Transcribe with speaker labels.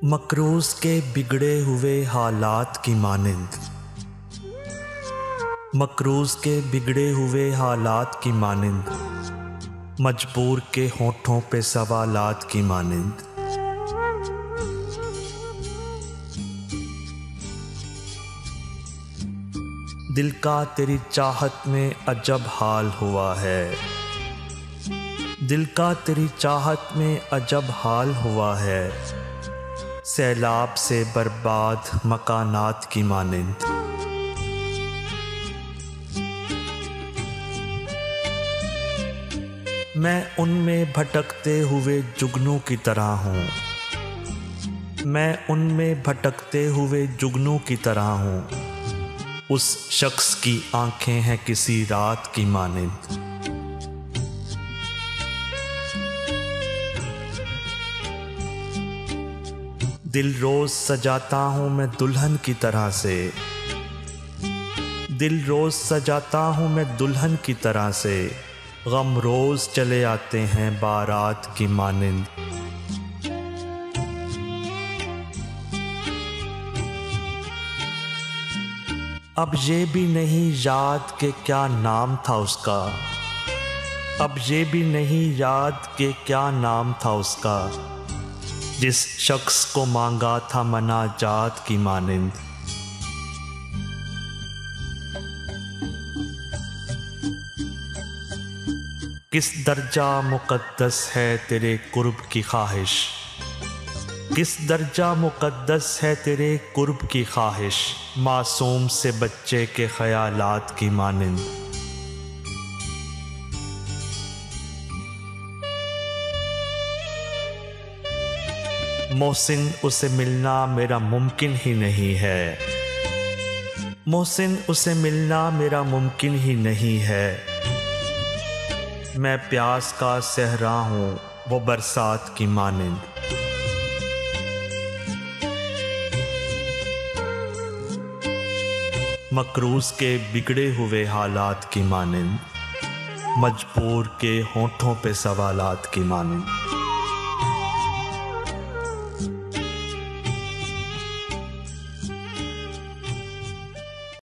Speaker 1: मकरूज़ के बिगड़े हुए हालात की मानिंद। मकरूज़ के बिगड़े हुए हालात की मानिंद, मजबूर के होठों पे सवालात की मानिंद। दिल का तेरी चाहत में अजब हाल हुआ है, दिल का तेरी चाहत में अजब हाल हुआ है, सैलाब से बर्बाद मकानात की मानिंद। मैं उनमें भटकते हुए जुगनू की तरह हूँ, मैं उनमें भटकते हुए जुगनू की तरह हूँ, उस शख्स की आंखें हैं किसी रात की मानिंद। दिल रोज सजाता हूँ मैं दुल्हन की तरह से, दिल रोज सजाता हूँ मैं दुल्हन की तरह से, गम रोज चले आते हैं बारात की मानिंद। अब ये भी नहीं याद कि क्या नाम था उसका, अब ये भी नहीं याद कि क्या नाम था उसका, जिस शख्स को मांगा था मनाजात की मानिंद। किस दर्जा मुक़द्दस है तेरे कुर्ब की ख्वाहिश, किस दर्जा मुक़द्दस है तेरे कुर्ब की ख्वाहिश, मासूम से बच्चे के ख्यालात की मानिंद। मोहसिन उसे मिलना मेरा मुमकिन ही नहीं है, मोहसिन उसे मिलना मेरा मुमकिन ही नहीं है, मैं प्यास का सहरा हूँ वो बरसात की मानिंद। मकरूज़ के बिगड़े हुए हालात की मानिंद, मजबूर के होठों पे सवालात की मानिंद।